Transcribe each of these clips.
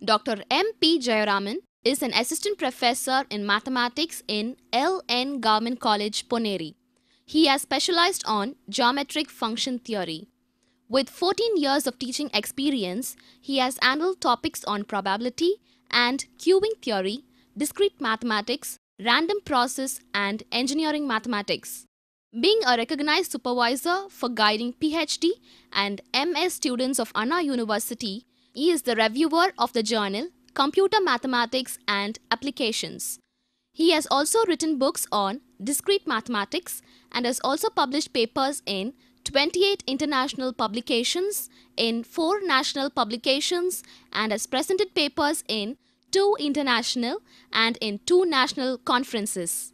Dr. M. P. Jayaraman is an assistant professor in mathematics in L. N. Government College, Poneri. He has specialized on geometric function theory. With 14 years of teaching experience, he has handled topics on probability and queuing theory, discrete mathematics, random process, and engineering mathematics. Being a recognized supervisor for guiding PhD and MS students of Anna University, he is the reviewer of the journal Computer Mathematics and Applications. He has also written books on discrete mathematics and has also published papers in 28 international publications, in 4 national publications, and has presented papers in 2 international and in 2 national conferences.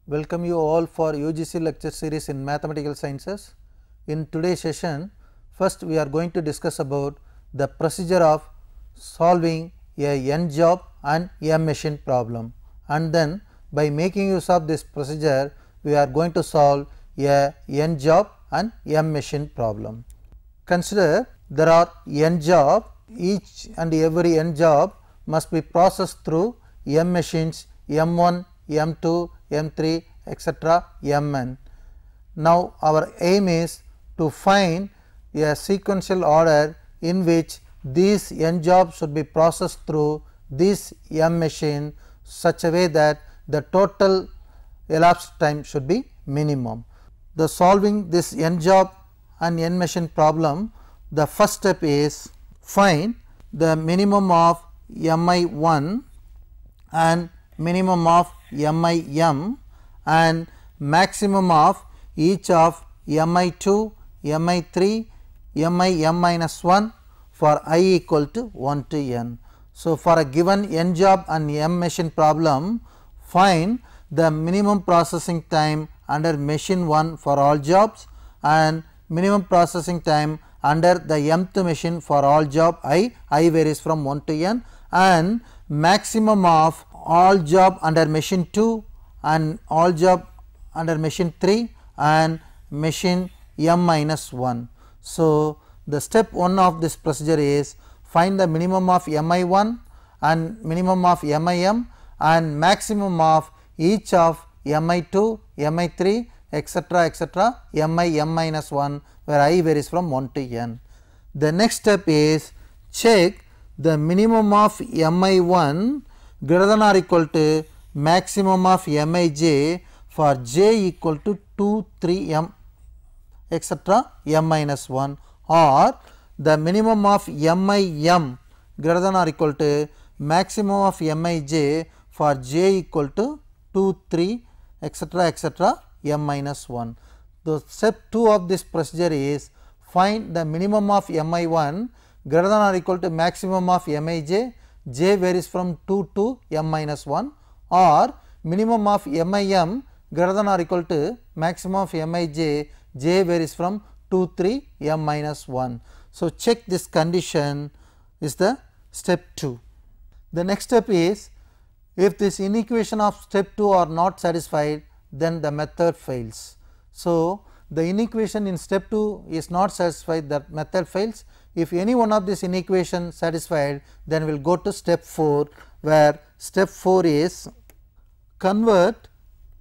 Welcome you all for UGC lecture series in mathematical sciences. In today's session, first we are going to discuss about the procedure of solving a n job and m machine problem, and then by making use of this procedure we are going to solve a n job and m machine problem. Consider there are n job, each and every n job must be processed through m machines m1, m2, m3 etc. mn. Now our aim is to find a sequential order in which these n jobs should be processed through this m machine such a way that the total elapsed time should be minimum. The solving this n job and n machine problem, the first step is find the minimum of mi1 and minimum of mim and maximum of each of mi2, mi3, mim minus 1 for I equal to 1 to n. So, for a given n job and m machine problem, find the minimum processing time under machine 1 for all jobs and minimum processing time under the mth machine for all job I varies from 1 to n, and maximum of all job under machine 2 and all job under machine 3 and machine m minus 1. So, the step 1 of this procedure is find the minimum of mi1 and minimum of mim and maximum of each of mi2, mi3 etc. etc. mim minus 1 where I varies from 1 to n. The next step is check the minimum of mi1 greater than or equal to maximum of mij for j equal to 2, 3 m etc. m minus 1, or the minimum of mim greater than or equal to maximum of mij for j equal to 2, 3 etc. etc. m minus 1. The step 2 of this procedure is find the minimum of mi1 greater than or equal to maximum of mij, j varies from 2 to m minus 1, or minimum of mim greater than or equal to maximum of mij, j varies from 2, 3 m minus 1. So, check this condition is the step 2. The next step is if this inequation of step 2 are not satisfied, then the method fails. So, the inequation in step 2 is not satisfied, that method fails. If any one of this inequation satisfied, then we will go to step 4, where step 4 is convert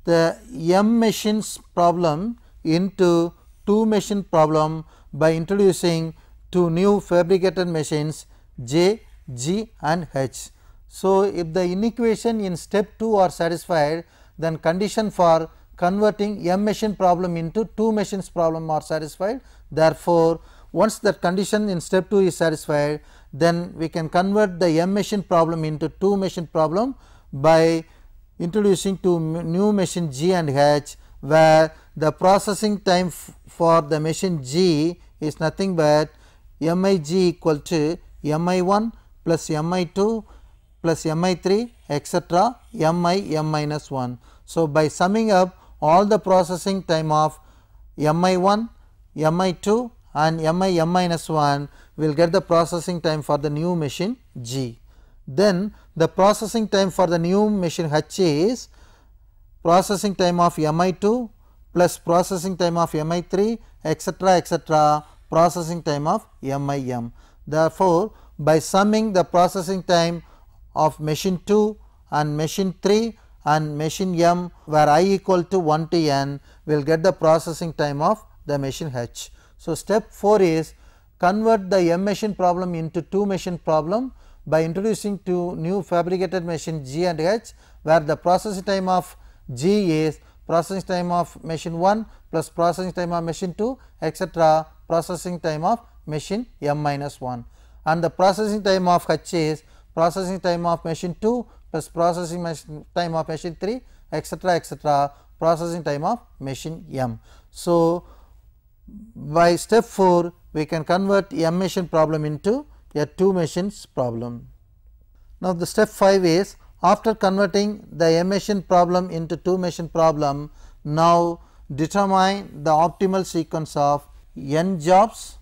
the m machines problem into 2 machine problem by introducing 2 new fabricated machines j, g and h. So, if the inequation in step 2 are satisfied, then condition for converting m machine problem into 2 machines problem are satisfied. Therefore, once that condition in step 2 is satisfied, then we can convert the m machine problem into 2 machine problem by introducing 2 new machine g and h, where the processing time for the machine g is nothing but mij equal to mi1 plus mi2 plus mi3 etc. mi m minus 1. So, by summing up all the processing time of mi1, mi2 and mi m minus 1, we will get the processing time for the new machine g. Then the processing time for the new machine h is processing time of mi2 plus processing time of mi3 etc. etc. processing time of mim. Therefore, by summing the processing time of machine 2 and machine 3 and machine M, where I equal to 1 to n, we will get the processing time of the machine H. So, step 4 is convert the M machine problem into 2 machine problem by introducing 2 new fabricated machine G and H, where the processing time of G is processing time of machine 1 plus processing time of machine 2, etc., processing time of machine M minus 1, and the processing time of H is processing time of machine 2 plus processing time of machine 3, etc., etc., processing time of machine M. So, by step 4 we can convert M machine problem into a 2 machines problem. Now, the step 5 is after converting the M machine problem into 2 machine problem, now determine the optimal sequence of n jobs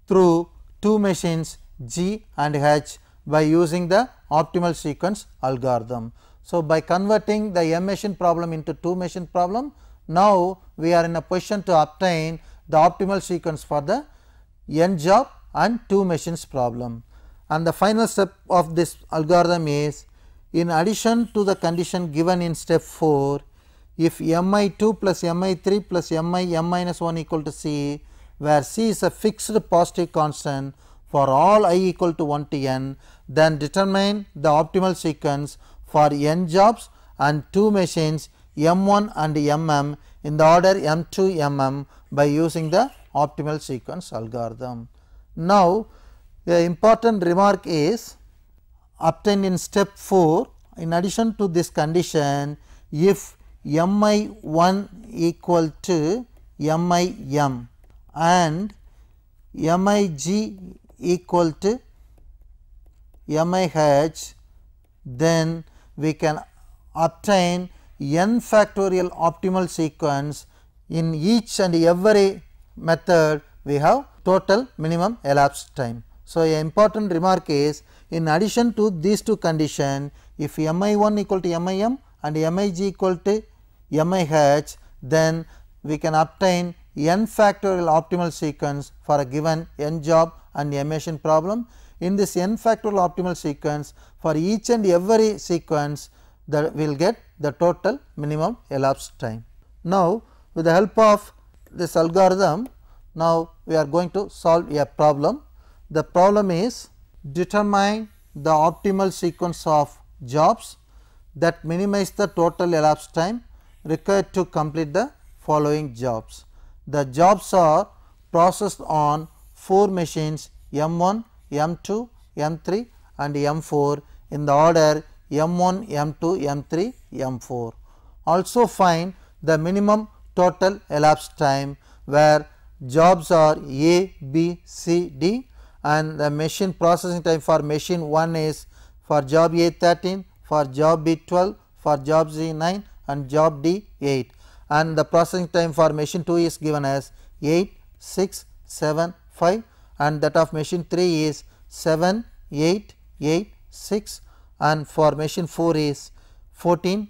through 2 machines G and H by using the optimal sequence algorithm. So, by converting the M machine problem into 2 machine problem, now we are in a position to obtain the optimal sequence for the n job and 2 machines problem. And the final step of this algorithm is, in addition to the condition given in step 4, if m I 2 plus m I 3 plus m I m minus 1 equal to c, where c is a fixed positive constant for all I equal to 1 to n, then determine the optimal sequence for n jobs and 2 machines m 1 and m m in the order m 2 m m by using the optimal sequence algorithm. Now, the important remark is obtained in step 4, in addition to this condition, if m I 1 equal to m I m and m I g equal to m I h, then we can obtain n factorial optimal sequence. In each and every method we have total minimum elapsed time. So, a important remark is, in addition to these 2 conditions, if m I 1 equal to m I m and m I g equal to m I h, then we can obtain n factorial optimal sequence for a given n job and m machine problem. In this n factorial optimal sequence, for each and every sequence, that we will get the total minimum elapsed time. Now, with the help of this algorithm, now we are going to solve a problem. The problem is determine the optimal sequence of jobs that minimize the total elapsed time required to complete the following jobs. The jobs are processed on 4 machines M 1, M 2, M 3 and M 4 in the order M 1, M 2, M 3, M 4. Also find the minimum total elapsed time, where jobs are A, B, C, D, and the machine processing time for machine 1 is for job A 13, for job B 12, for job C 9 and job D 8, and the processing time for machine 2 is given as 8, 6, 7, 5, and that of machine 3 is 7, 8, 8, 6, and for machine 4 is 14,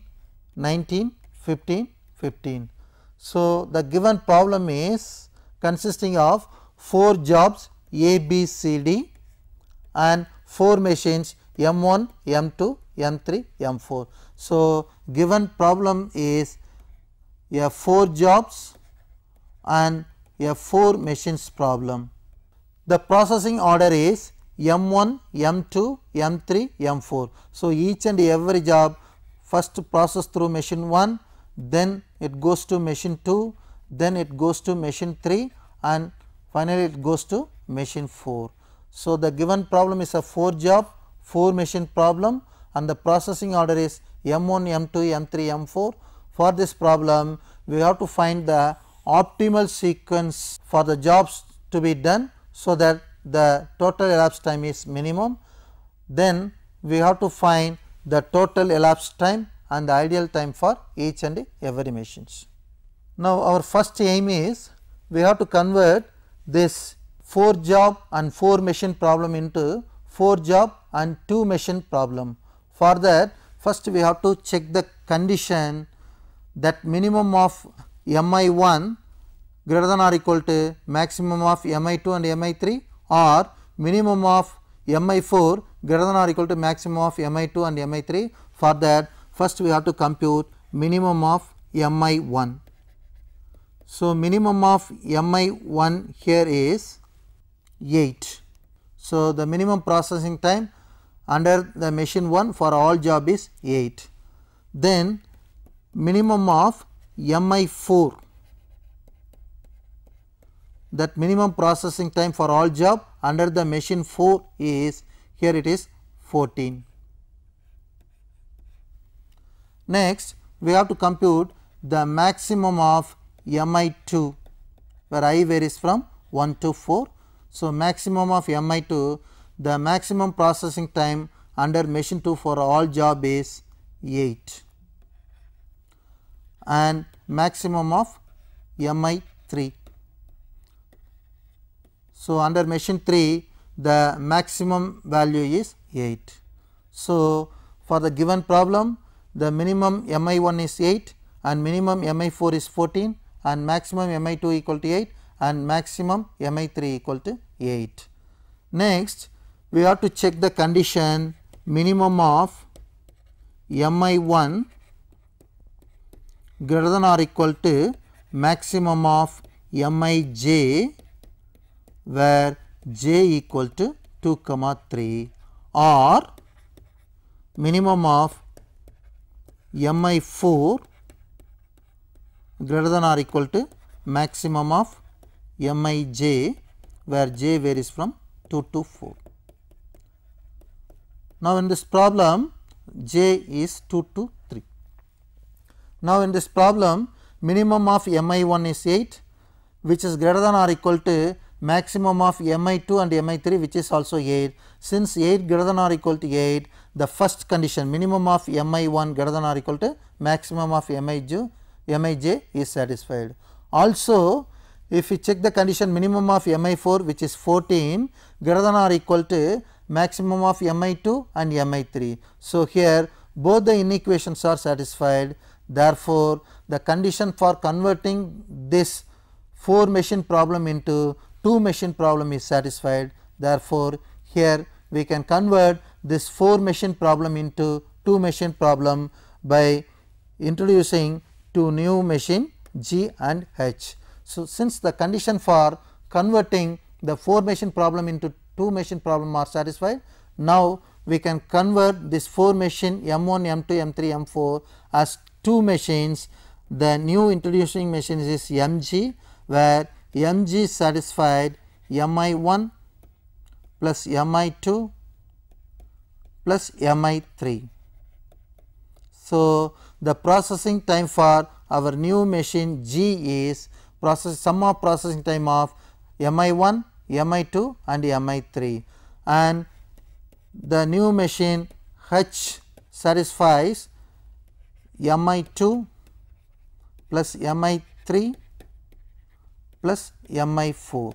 19, 15, 15. So, the given problem is consisting of 4 jobs A, B, C, D and 4 machines M 1, M 2, M 3, M 4. So, given problem is a 4 jobs and a 4 machines problem. The processing order is M 1, M 2, M 3, M 4. So, each and every job first process through machine 1, then it goes to machine 2, then it goes to machine 3 and finally, it goes to machine 4. So, the given problem is a 4 job, 4 machine problem and the processing order is M 1, M 2, M 3, M 4. For this problem, we have to find the optimal sequence for the jobs to be done, so that the total elapsed time is minimum. Then we have to find the total elapsed time and the ideal time for each and every machines. Now, our first aim is we have to convert this 4 job and 4 machine problem into 4 job and 2 machine problem. For that, first we have to check the condition that minimum of M I 1 greater than or equal to maximum of M I 2 and M I 3, or minimum of mi4 greater than or equal to maximum of mi2 and mi3. For that, first we have to compute minimum of mi1. So, minimum of mi1 here is 8. So, the minimum processing time under the machine 1 for all job is 8. Then minimum of mi4, that minimum processing time for all job under the machine 4 is, here it is 14. Next, we have to compute the maximum of mi2, where I varies from 1 to 4. So, maximum of mi2, the maximum processing time under machine 2 for all job is 8, and maximum of mi3. So, under machine 3 the maximum value is 8. So, for the given problem, the minimum mi1 is 8 and minimum mi4 is 14 and maximum mi2 equal to 8 and maximum mi3 equal to 8. Next, we have to check the condition minimum of mi1 greater than or equal to maximum of mij, where j equal to 2, 3, or minimum of mi4 greater than or equal to maximum of mij, where j varies from 2 to 4. Now, in this problem j is 2 to 3. Now, in this problem minimum of mi1 is 8, which is greater than or equal to maximum of mi2 and mi3, which is also 8. Since 8 greater than or equal to 8, the first condition minimum of mi1 greater than or equal to maximum of mij is satisfied. Also, if we check the condition minimum of mi4, which is 14 greater than or equal to maximum of mi2 and mi3. So, here both the inequations are satisfied. Therefore, the condition for converting this 4 machine problem into 2 machine problem is satisfied. Therefore, here we can convert this 4 machine problem into 2 machine problem by introducing 2 new machine G and H. So, since the condition for converting the 4 machine problem into 2 machine problem are satisfied, now we can convert this 4 machine M1, M2, M3, M4 as 2 machines. The new introducing machine is Mg, where Mg is satisfied Mi1 plus Mi2 plus Mi3. So, the processing time for our new machine G is sum of processing time of Mi1, Mi2 and Mi3, and the new machine H satisfies Mi2 plus Mi3 plus Mi4.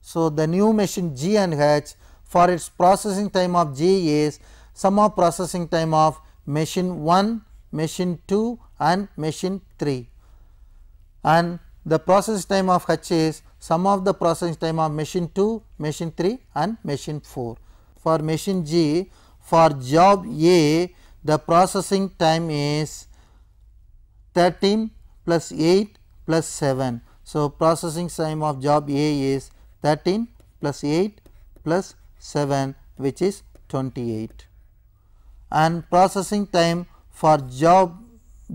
So, the new machine G and H, for its processing time of G is sum of processing time of machine 1, machine 2 and machine 3, and the processing time of H is sum of the processing time of machine 2, machine 3 and machine 4. For machine G, for job A, the processing time is 13 plus 8 plus 7. So, processing time of job A is 13 plus 8 plus 7, which is 28, and processing time for job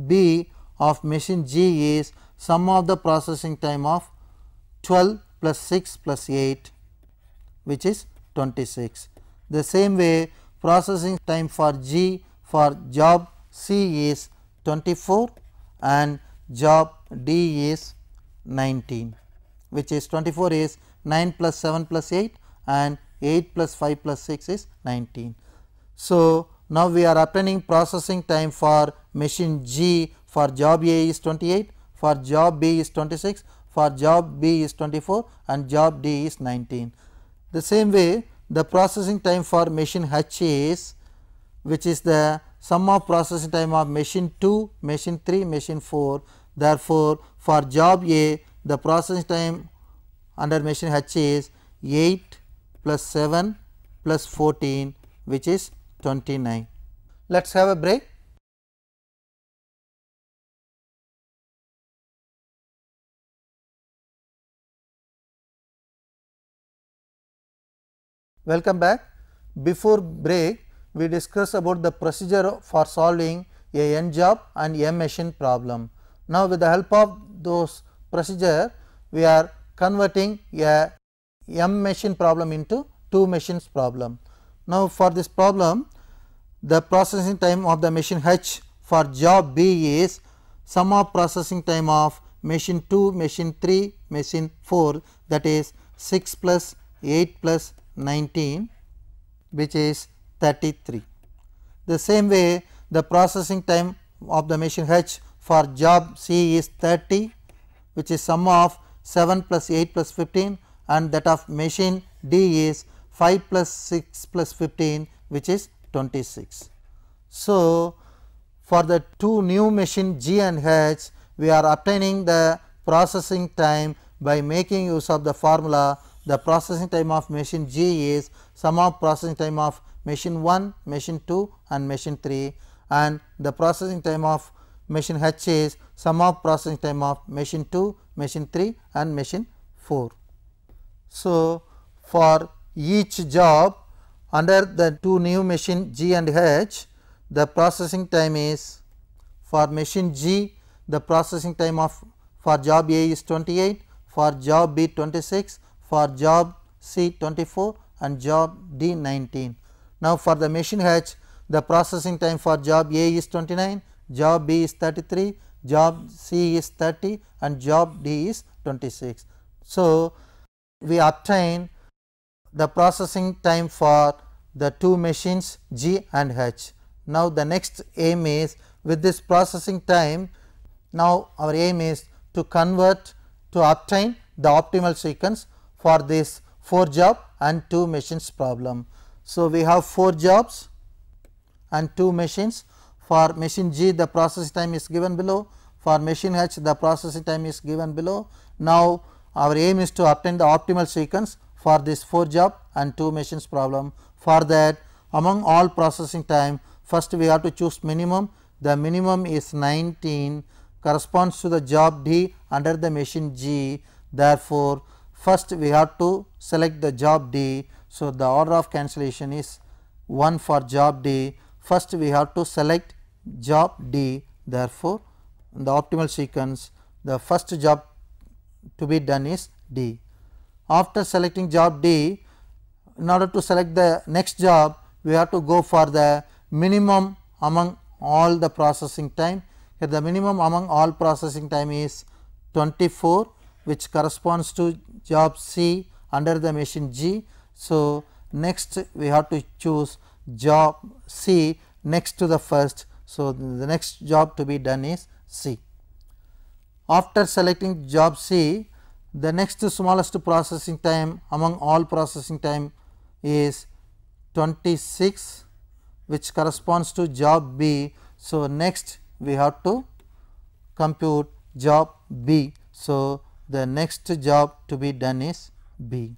B of machine G is sum of the processing time of 12 plus 6 plus 8, which is 26. The same way, processing time for G for job C is 24 and job D is 19, which is 24 is 9 plus 7 plus 8 and 8 plus 5 plus 6 is 19. So, now we are obtaining processing time for machine G for job A is 28, for job B is 26, for job B is 24 and job D is 19. The same way, the processing time for machine H is, which is the sum of processing time of machine 2, machine 3, machine 4. Therefore, for job A, the processing time under machine H is 8 plus 7 plus 14, which is 29. Let us have a break. Welcome back. Before break, we discussed about the procedure for solving a n job and m machine problem. Now, with the help of those procedure, we are converting a m machine problem into 2 machines problem. Now, for this problem, the processing time of the machine H for job B is sum of processing time of machine 2, machine 3, machine 4, that is 6 plus 8 plus 19, which is 33. The same way, the processing time of the machine H for job C is 30, which is sum of 7 plus 8 plus 15, and that of machine D is 5 plus 6 plus 15, which is 26. So, for the 2 new machine G and H, we are obtaining the processing time by making use of the formula. The processing time of machine G is sum of processing time of machine 1, machine 2 and machine 3, and the processing time of machine H is sum of processing time of machine 2, machine 3 and machine 4. So, for each job under the 2 new machine G and H, the processing time is, for machine G, the processing time of for job A is 28, for job B 26, for job C 24 and job D 19. Now, for the machine H, the processing time for job A is 29, job B is 33, job C is 30 and job D is 26. So, we obtain the processing time for the 2 machines G and H. Now, the next aim is, with this processing time, now our aim is to convert to obtain the optimal sequence for this 4 job and 2 machines problem. So, we have 4 jobs and 2 machines. For machine G, the processing time is given below. For machine H, the processing time is given below. Now, our aim is to obtain the optimal sequence for this 4 job and 2 machines problem. For that, among all processing time, first we have to choose minimum. The minimum is 19, corresponds to the job D under the machine G. Therefore, first we have to select the job D. So, the order of cancellation is 1 for job D. First we have to select job D. Therefore, in the optimal sequence, the first job to be done is D. After selecting job D, in order to select the next job, we have to go for the minimum among all the processing time. Here the minimum among all processing time is 24, which corresponds to job C under the machine G. So, next we have to choose job C next to the first. So, the next job to be done is C. After selecting job C, the next smallest processing time among all processing time is 26, which corresponds to job B. So, next we have to compute job B. So, the next job to be done is B.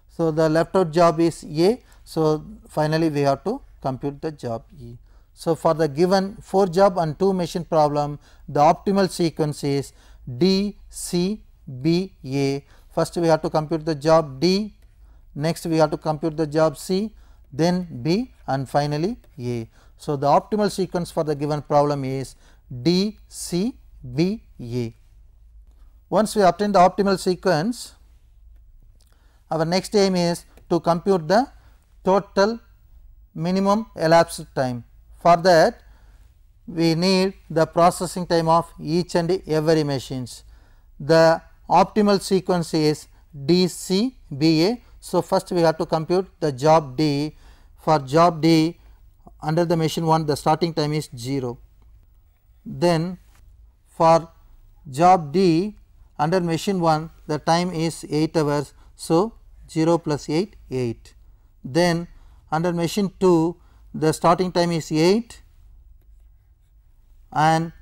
So, the left out job is A. So, finally, we have to compute the job E. So, for the given 4 job and 2 machine problem, the optimal sequence is D, C, B, A. First, we have to compute the job D, next we have to compute the job C, then B and finally A. So, the optimal sequence for the given problem is D, C, B, A. Once we obtain the optimal sequence, our next aim is to compute the total minimum elapsed time. For that, we need the processing time of each and every machines. The optimal sequence is D, C, B, A. So, first we have to compute the job D. For job D, under the machine 1, the starting time is 0. Then for job D, under machine 1, the time is 8 hours. So, 0 plus 8, 8. Then under machine 2, the starting time is 8 and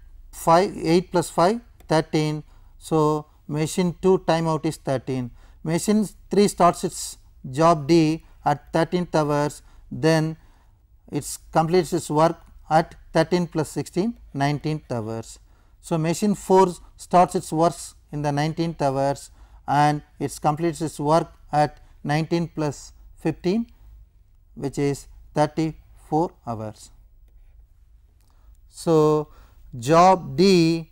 8 plus 5, 13. So, machine 2 time out is 13. Machine 3 starts its job D at 13th hours, then it completes its work at 13 plus 16 19th hours. So, machine 4 starts its works in the 19th hours and it completes its work at 19 plus 15, which is 34 hours. So, job D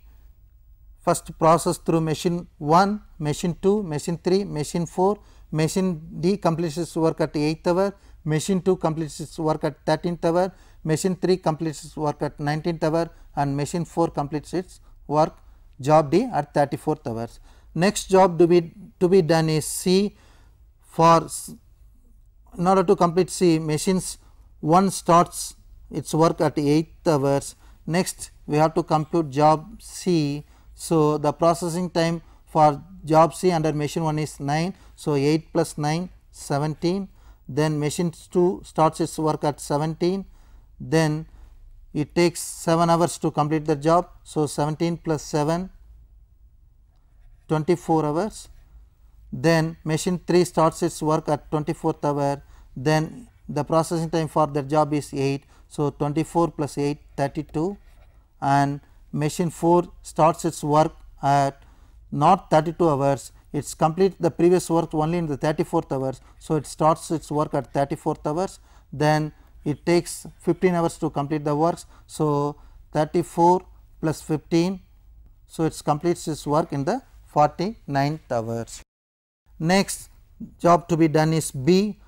first process through machine 1, machine 2, machine 3, machine 4, machine D completes its work at 8th hour, machine 2 completes its work at 13th hour, machine 3 completes its work at 19th hour and machine 4 completes its work job D at 34th hours. Next job to be done is C. For in order to complete C, machines 1 starts its work at 8th hours. Next we have to compute job C. So, the processing time for job C under machine 1 is 9. So, 8 plus 9 17, then machine 2 starts its work at 17, then it takes 7 hours to complete the job. So, 17 plus 7 24 hours, then machine 3 starts its work at 24th hour, then the processing time for the job is 8. So, 24 plus 8 32 and machine 4 starts its work at not 32 hours, it is complete the previous work only in the 34th hours. So, it starts its work at 34th hours, then it takes 15 hours to complete the works. So, 34 plus 15, so it completes its work in the 49th hours. Next job to be done is B.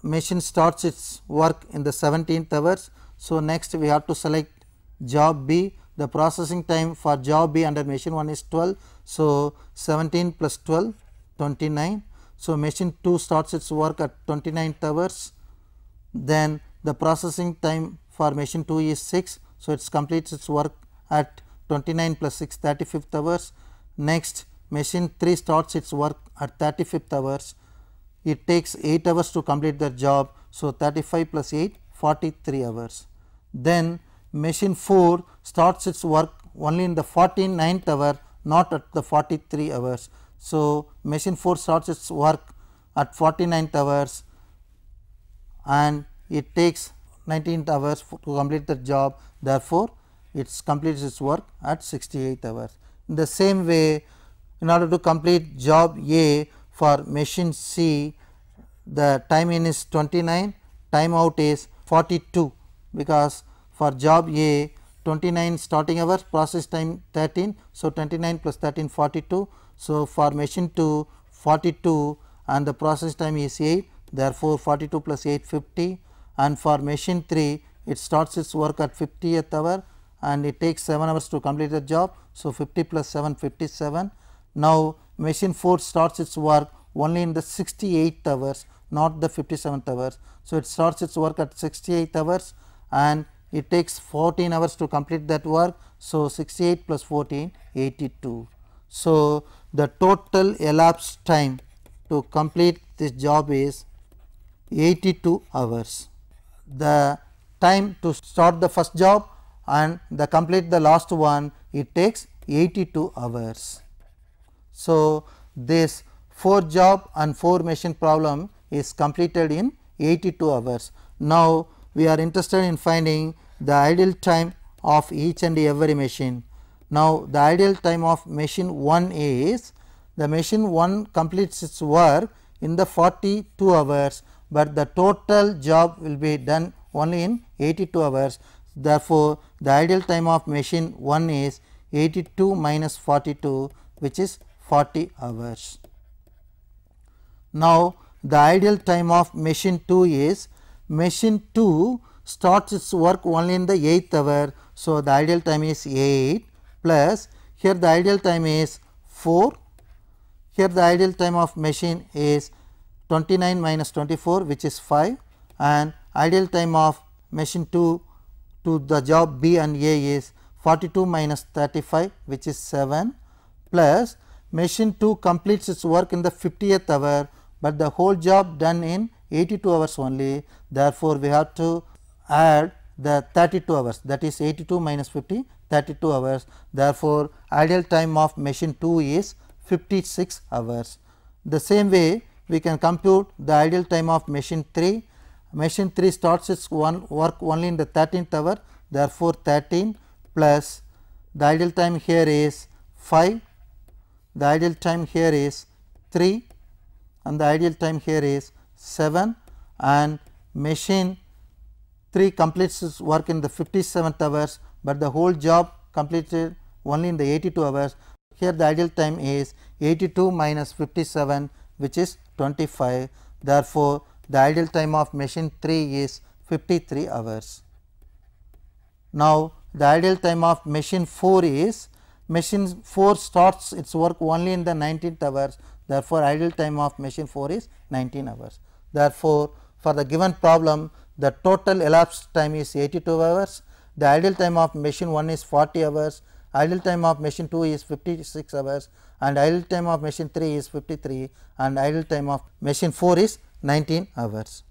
Machine starts its work in the 17th hours. So, next we have to select job B. The processing time for job B under machine 1 is 12. So, 17 plus 12 29. So, machine 2 starts its work at 29th hours. Then the processing time for machine 2 is 6. So, it completes its work at 29 plus 6 35th hours. Next machine 3 starts its work at 35th hours. It takes 8 hours to complete the job. So, 35 plus 8 43 hours. Then machine 4 starts its work only in the 49th hour, not at the 43 hours. So, machine 4 starts its work at 49th hours and it takes 19 hours to complete the job. Therefore, it completes its work at 68 hours. In the same way, in order to complete job A for machine C, the time in is 29, time out is 42, because for job A 29 starting hours, process time 13. So, 29 plus 13 42. So, for machine 2 42 and the process time is 8, therefore, 42 plus 8 50, and for machine 3 it starts its work at 50th hour and it takes 7 hours to complete the job. So, 50 plus 7 57. Now, machine 4 starts its work only in the 68th hours, not the 57th hours. So, it starts its work at 68 hours and it takes 14 hours to complete that work. So, 68 plus 14 82. So, the total elapsed time to complete this job is 82 hours. The time to start the first job and the complete the last one, it takes 82 hours. So, this 4 job and 4 machine problem is completed in 82 hours. Now, we are interested in finding the ideal time of each and every machine. Now, the ideal time of machine 1 is, the machine 1 completes its work in the 42 hours, but the total job will be done only in 82 hours. Therefore, the ideal time of machine 1 is 82 minus 42, which is 40 hours. Now, the ideal time of machine 2 is, machine 2 starts its work only in the 8th hour. So, the ideal time is 8 plus, here the ideal time is 4, here the ideal time of machine is 29 minus 24, which is 5, and ideal time of machine 2 to the job B and A is 42 minus 35, which is 7, plus machine 2 completes its work in the 50th hour, but the whole job done in 82 hours only. Therefore, we have to add the 32 hours, that is 82 minus 50 32 hours. Therefore, ideal time of machine 2 is 56 hours. The same way, we can compute the idle time of machine 3. Machine 3 starts its work only in the 13th hour, therefore, 13 plus the idle time here is 5, the idle time here is 3 and the idle time here is 7, and machine 3 completes its work in the 57th hours, but the whole job completed only in the 82 hours. Here the idle time is 82 minus 57, which is 25. Therefore, the idle time of machine 3 is 53 hours. Now, the idle time of machine 4 is, machine 4 starts its work only in the 19th hours. Therefore, idle time of machine 4 is 19 hours. Therefore, for the given problem, the total elapsed time is 82 hours. The idle time of machine 1 is 40 hours, idle time of machine 2 is 56 hours, and idle time of machine 3 is 53, and idle time of machine 4 is 19 hours.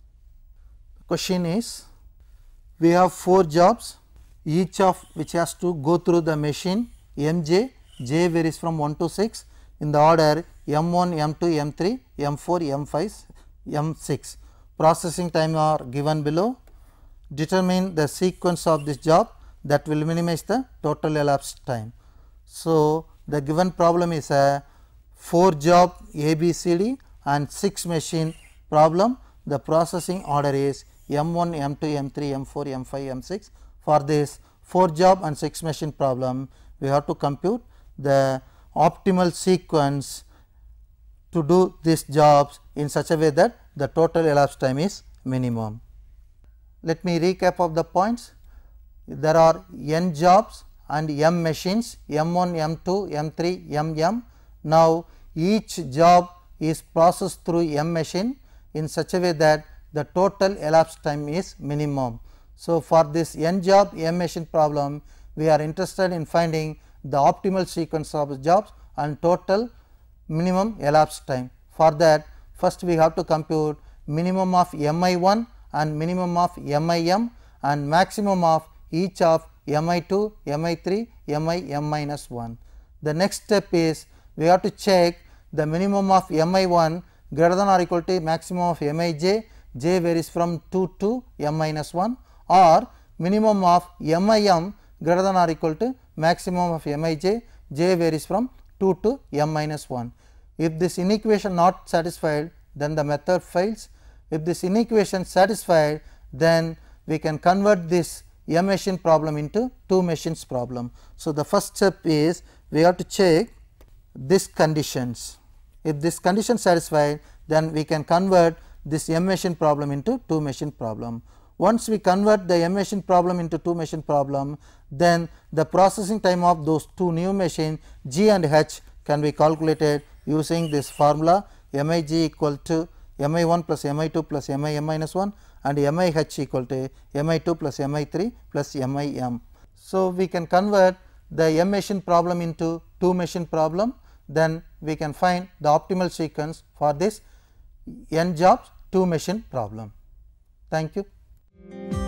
The question is, we have 4 jobs, each of which has to go through the machine mj, j varies from 1 to 6 in the order m1, m2, m3, m4, m5, m6. Processing time are given below. Determine the sequence of this job that will minimize the total elapsed time. So, the given problem is a 4 job ABCD and 6 machine problem. The processing order is M1, M2, M3, M4, M5, M6. For this 4 job and 6 machine problem, we have to compute the optimal sequence to do these jobs in such a way that the total elapsed time is minimum. Let me recap of the points. There are n jobs and m machines, m1, m2, m3, mm. Now, each job is processed through m machine in such a way that the total elapsed time is minimum. So, for this n job m machine problem, we are interested in finding the optimal sequence of jobs and total minimum elapsed time. For that, first we have to compute minimum of mi1 and minimum of mim and maximum of each of mi2, mi3, mim minus 1. The next step is we have to check the minimum of mi1 greater than or equal to maximum of mij, j varies from 2 to m minus 1, or minimum of mim greater than or equal to maximum of mij, j varies from 2 to m minus 1. If this inequation not satisfied, then the method fails. If this inequation satisfied, then we can convert this m machine problem into 2 machines problem. So, the first step is we have to check these conditions. If this condition satisfied, then we can convert this m machine problem into 2 machine problem. Once we convert the m machine problem into 2 machine problem, then the processing time of those 2 new machine g and h can be calculated using this formula mij equal to mi1 plus mi2 plus mim minus 1 and mih equal to mi2 plus mi3 plus mim. So, we can convert the m machine problem into 2 machine problem, then we can find the optimal sequence for this n jobs 2 machine problem. Thank you.